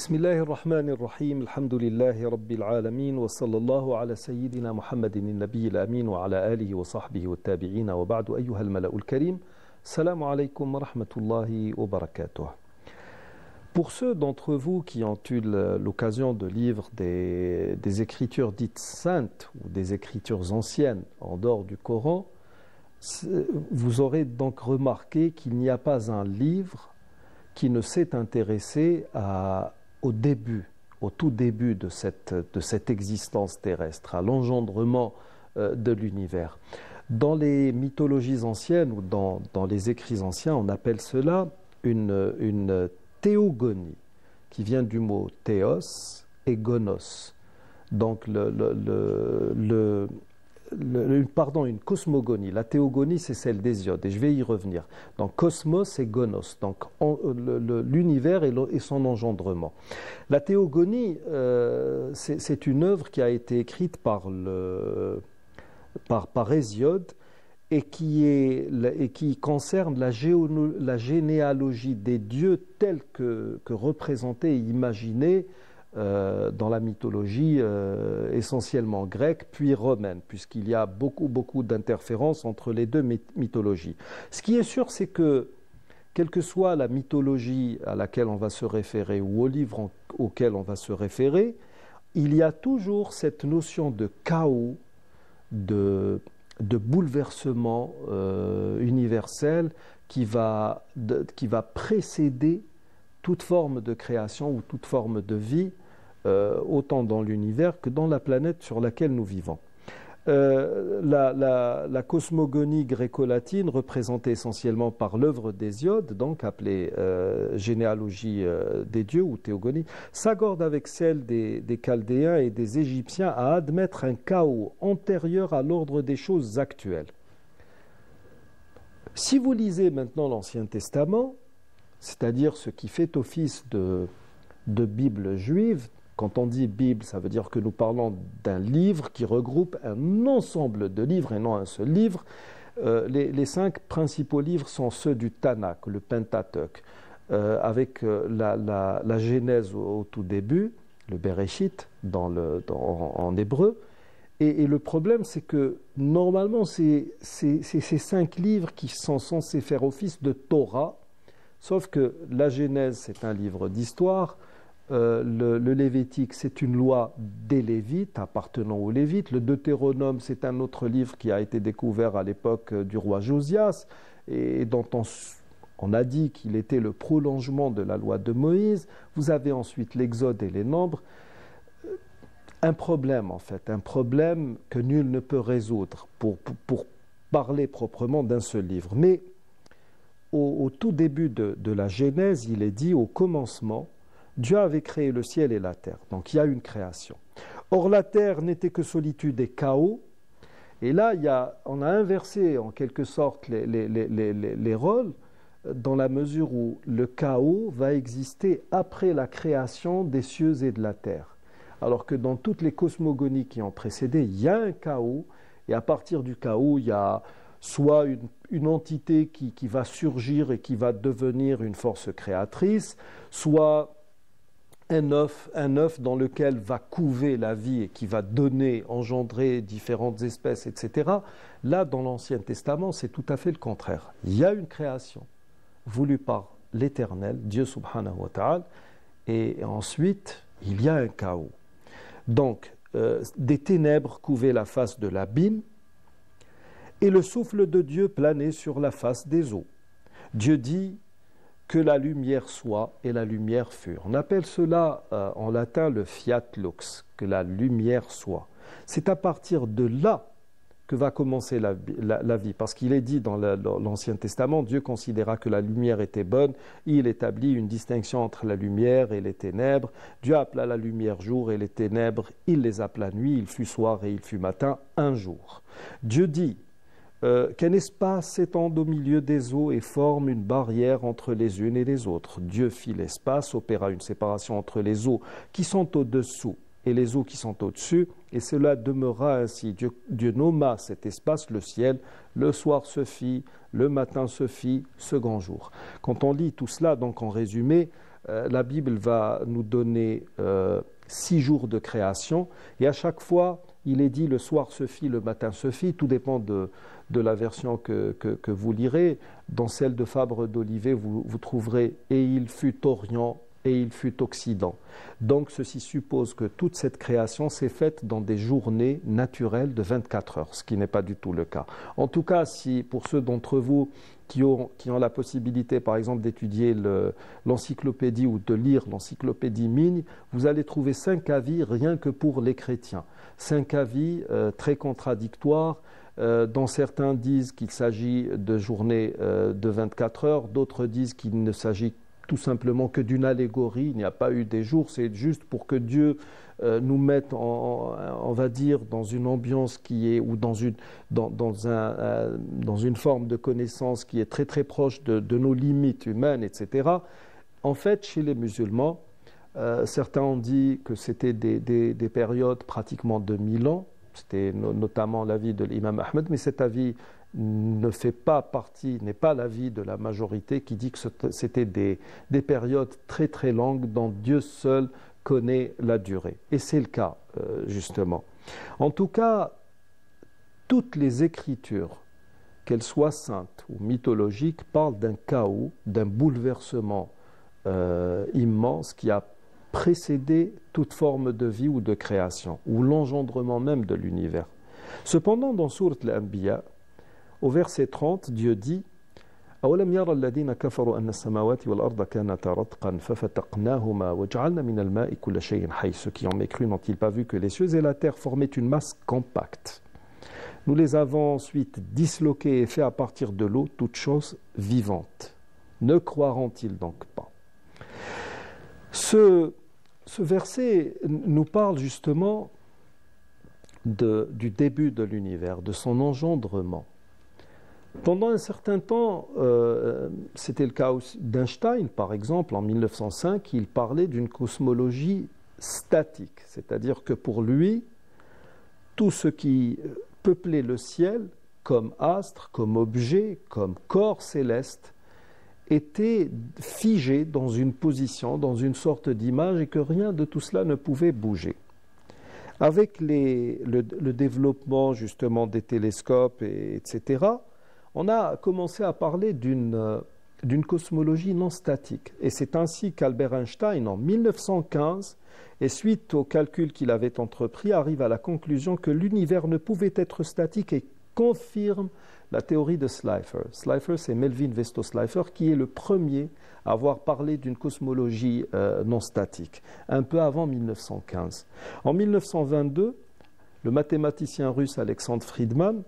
بسم الله الرحمن الرحيم الحمد لله رب العالمين وصلى الله على سيدنا محمد النبي الأمين وعلى آله وصحبه والتابعين وبعد أيها الملأ الكريم السلام عليكم ورحمة الله وبركاته. Pour ceux d'entre vous qui ont eu l'occasion de lire des écritures dites saintes ou des écritures anciennes en dehors du Coran, vous aurez donc remarqué qu'il n'y a pas un livre qui ne s'est intéressé au tout début de cette existence terrestre, à l'engendrement de l'univers. Dans les mythologies anciennes ou dans les écrits anciens, on appelle cela une théogonie, qui vient du mot théos et gonos. Donc une cosmogonie. La théogonie, c'est celle d'Hésiode, et je vais y revenir. Donc cosmos et gonos, donc l'univers et son engendrement. La théogonie, c'est une œuvre qui a été écrite par Hésiode et qui concerne la généalogie des dieux tels que représentés et imaginés dans la mythologie essentiellement grecque puis romaine, puisqu'il y a beaucoup d'interférences entre les deux mythologies. Ce qui est sûr, c'est que quelle que soit la mythologie à laquelle on va se référer ou au livre auquel on va se référer, il y a toujours cette notion de chaos, de bouleversement universel qui va précéder toute forme de création ou toute forme de vie, autant dans l'univers que dans la planète sur laquelle nous vivons. La cosmogonie gréco-latine, représentée essentiellement par l'œuvre d'Hésiode, donc appelée généalogie des dieux ou théogonie, s'accorde avec celle des Chaldéens et des Égyptiens à admettre un chaos antérieur à l'ordre des choses actuelles. Si vous lisez maintenant l'Ancien Testament, c'est-à-dire ce qui fait office de Bible juive, quand on dit Bible, ça veut dire que nous parlons d'un livre qui regroupe un ensemble de livres et non un seul livre. Les 5 principaux livres sont ceux du Tanakh, le Pentateuch, avec la Genèse au tout début, le Bereshit en hébreu. Et le problème, c'est que normalement, c'est ces 5 livres qui sont censés faire office de Torah, sauf que la Genèse, c'est un livre d'histoire. Le Lévitique, c'est une loi des Lévites, appartenant aux Lévites. Le Deutéronome, c'est un autre livre qui a été découvert à l'époque du roi Josias et dont on a dit qu'il était le prolongement de la loi de Moïse. Vous avez ensuite l'Exode et les Nombres. Un problème, en fait, un problème que nul ne peut résoudre pour parler proprement d'un seul livre. Mais au tout début de la Genèse, il est dit au commencement, Dieu avait créé le ciel et la terre. Donc il y a une création. Or la terre n'était que solitude et chaos. Et là, on a inversé en quelque sorte les rôles, dans la mesure où le chaos va exister après la création des cieux et de la terre. Alors que dans toutes les cosmogonies qui ont précédé, il y a un chaos. Et à partir du chaos, il y a soit une entité qui va surgir et qui va devenir une force créatrice, soit un œuf dans lequel va couver la vie et qui va engendrer différentes espèces, etc. Là, dans l'Ancien Testament, c'est tout à fait le contraire. Il y a une création voulue par l'Éternel, Dieu subhanahu wa ta'ala, et ensuite, il y a un chaos. Donc, des ténèbres couvaient la face de l'abîme, et le souffle de Dieu planait sur la face des eaux. Dieu dit que la lumière soit, et la lumière fut. On appelle cela en latin le fiat lux, que la lumière soit. C'est à partir de là que va commencer la vie, parce qu'il est dit dans l'Ancien Testament, Dieu considéra que la lumière était bonne, il établit une distinction entre la lumière et les ténèbres. Dieu appela la lumière jour et les ténèbres, il les appela nuit, il fut soir et il fut matin, un jour. Dieu dit qu'un espace s'étende au milieu des eaux et forme une barrière entre les unes et les autres. Dieu fit l'espace, opéra une séparation entre les eaux qui sont au-dessous et les eaux qui sont au-dessus, et cela demeura ainsi. Dieu nomma cet espace le ciel, le soir se fit, le matin se fit, second jour. Quand on lit tout cela, donc en résumé, la Bible va nous donner 6 jours de création, et à chaque fois, il est dit le soir se fit, le matin se fit, tout dépend de la version que vous lirez. Dans celle de Fabre d'Olivet, vous trouverez « et il fut Orient et il fut Occident ». Donc ceci suppose que toute cette création s'est faite dans des journées naturelles de 24 heures, ce qui n'est pas du tout le cas. En tout cas, si pour ceux d'entre vous qui ont la possibilité, par exemple, d'étudier l'encyclopédie ou de lire l'encyclopédie Migne, vous allez trouver 5 avis rien que pour les chrétiens. 5 avis très contradictoires, dont certains disent qu'il s'agit de journées de 24 heures, d'autres disent qu'il ne s'agit tout simplement que d'une allégorie, il n'y a pas eu des jours, c'est juste pour que Dieu nous mette, on va dire, dans une ambiance qui est, ou dans une forme de connaissance qui est très très proche de nos limites humaines, etc. En fait, chez les musulmans, certains ont dit que c'était des périodes pratiquement de 1000 ans, c'était notamment l'avis de l'imam Ahmed, mais cet avis n'est pas l'avis de la majorité qui dit que c'était des périodes très très longues dont Dieu seul connaît la durée. Et c'est le cas, justement. En tout cas, toutes les écritures, qu'elles soient saintes ou mythologiques, parlent d'un chaos, d'un bouleversement immense qui a précédé toute forme de vie ou de création, ou l'engendrement même de l'univers. Cependant, dans Sourate Al-Anbiya, au verset 30, Dieu dit أَوَلَمْ يَرَ الَّذِينَ كَفَرُوا أَنَّ السَّمَاوَاتِ وَالْأَرْضَ كَانَتَا رَتْقًا فَفَتَقْنَاهُمَا وَجَعَلْنَا مِنَ الْمَاءِ كُلَّ شَيْءٍ حَيٍّ. Ceux qui ont mécru n'ont-ils pas vu que les cieux et la terre formaient une masse compacte? Nous les avons ensuite disloqués et fait à partir de l'eau toutes choses vivantes. Ne croiront-ils donc pas? Ce verset nous parle justement du début de l'univers, de son engendrement. Pendant un certain temps, c'était le cas d'Einstein, par exemple, en 1905, il parlait d'une cosmologie statique, c'est-à-dire que pour lui, tout ce qui peuplait le ciel, comme astre, comme objet, comme corps céleste, était figé dans une position, dans une sorte d'image, et que rien de tout cela ne pouvait bouger. Avec le développement justement des télescopes, etc., on a commencé à parler d'une cosmologie non statique. Et c'est ainsi qu'Albert Einstein, en 1915, et suite aux calculs qu'il avait entrepris, arrive à la conclusion que l'univers ne pouvait être statique et confirme la théorie de Slipher. Slipher, c'est Melvin Vesto Slipher, qui est le premier à avoir parlé d'une cosmologie non statique, un peu avant 1915. En 1922, le mathématicien russe Alexandre Friedman,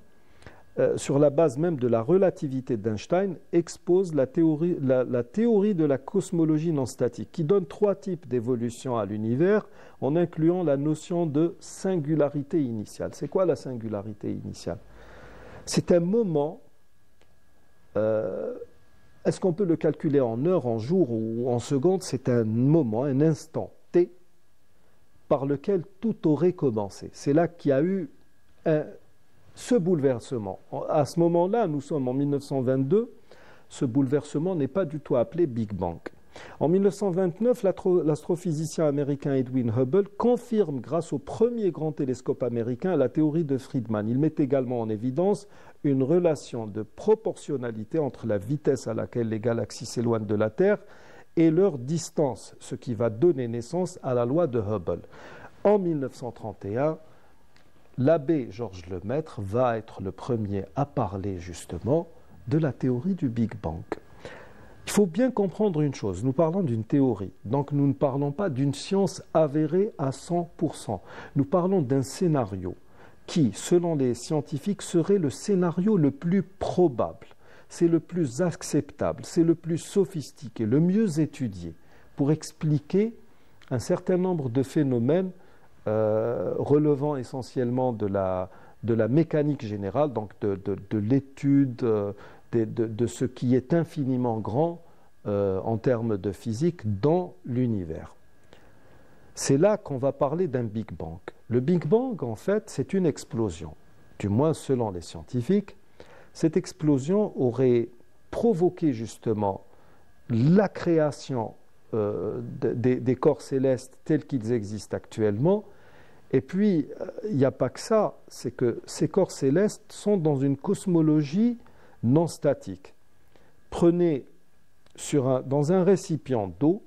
sur la base même de la relativité d'Einstein, expose la théorie de la cosmologie non statique, qui donne 3 types d'évolution à l'univers, en incluant la notion de singularité initiale. C'est quoi la singularité initiale? C'est un moment, est-ce qu'on peut le calculer en heures, en jours ou en secondes? C'est un moment, un instant T, par lequel tout aurait commencé. C'est là qu'il y a eu ce bouleversement. À ce moment-là, nous sommes en 1922, ce bouleversement n'est pas du tout appelé Big Bang. En 1929, l'astrophysicien américain Edwin Hubble confirme, grâce au premier grand télescope américain, la théorie de Friedman. Il met également en évidence une relation de proportionnalité entre la vitesse à laquelle les galaxies s'éloignent de la Terre et leur distance, ce qui va donner naissance à la loi de Hubble. En 1931, l'abbé Georges Lemaître va être le premier à parler justement de la théorie du Big Bang. Il faut bien comprendre une chose, nous parlons d'une théorie, donc nous ne parlons pas d'une science avérée à 100%. Nous parlons d'un scénario qui, selon les scientifiques, serait le scénario le plus probable, c'est le plus acceptable, c'est le plus sophistiqué, le mieux étudié, pour expliquer un certain nombre de phénomènes relevant essentiellement de la mécanique générale, donc de l'étude de ce qui est infiniment grand en termes de physique dans l'univers. C'est là qu'on va parler d'un Big Bang. Le Big Bang, en fait, c'est une explosion. Du moins, selon les scientifiques, cette explosion aurait provoqué justement la création des corps célestes tels qu'ils existent actuellement. Et puis, il n'y a pas que ça, c'est que ces corps célestes sont dans une cosmologie non statique. Prenez dans un récipient d'eau,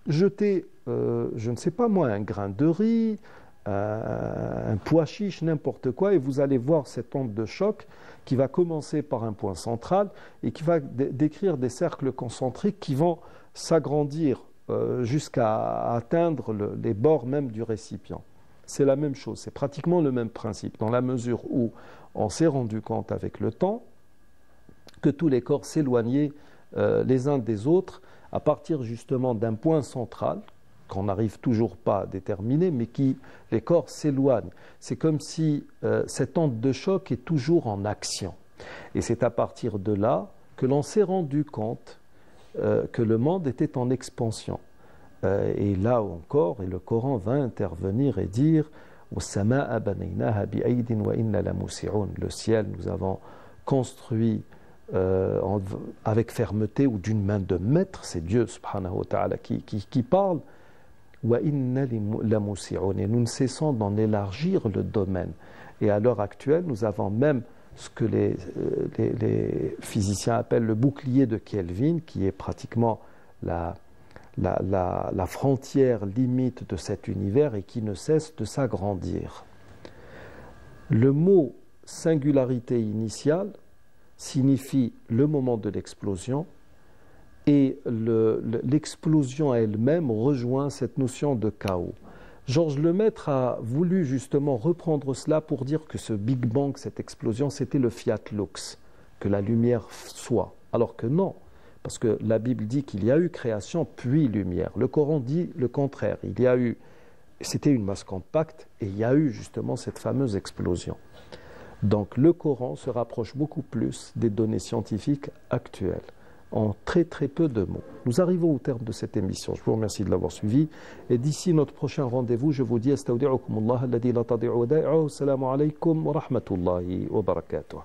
jetez, je ne sais pas moi, un grain de riz, un pois chiche, n'importe quoi, et vous allez voir cette onde de choc qui va commencer par un point central et qui va décrire des cercles concentriques qui vont s'agrandir jusqu'à atteindre les bords même du récipient. C'est la même chose, c'est pratiquement le même principe, dans la mesure où on s'est rendu compte avec le temps que tous les corps s'éloignaient les uns des autres à partir justement d'un point central qu'on n'arrive toujours pas à déterminer, mais les corps s'éloignent. C'est comme si cette onde de choc est toujours en action. Et c'est à partir de là que l'on s'est rendu compte que le monde était en expansion. Et là encore, et le Coran va intervenir et dire le ciel, nous avons construit avec fermeté ou d'une main de maître, c'est Dieu subhanahu wa ta'ala qui parle. Et nous ne cessons d'en élargir le domaine. Et à l'heure actuelle, nous avons même ce que les physiciens appellent le bouclier de Kelvin, qui est pratiquement la frontière limite de cet univers et qui ne cesse de s'agrandir. Le mot singularité initiale signifie le moment de l'explosion, et l'explosion elle-même rejoint cette notion de chaos. Georges Lemaître a voulu justement reprendre cela pour dire que ce Big Bang, cette explosion, c'était le fiat lux, que la lumière soit. Alors que non, parce que la Bible dit qu'il y a eu création puis lumière. Le Coran dit le contraire. C'était une masse compacte et il y a eu justement cette fameuse explosion. Donc le Coran se rapproche beaucoup plus des données scientifiques actuelles, en très très peu de mots. Nous arrivons au terme de cette émission. Je vous remercie de l'avoir suivi. Et d'ici notre prochain rendez-vous, je vous dis astawdi'ukumullah alladhi la tadi'u wadai'uhu. Assalamu alaykum wa rahmatullahi wa barakatuh.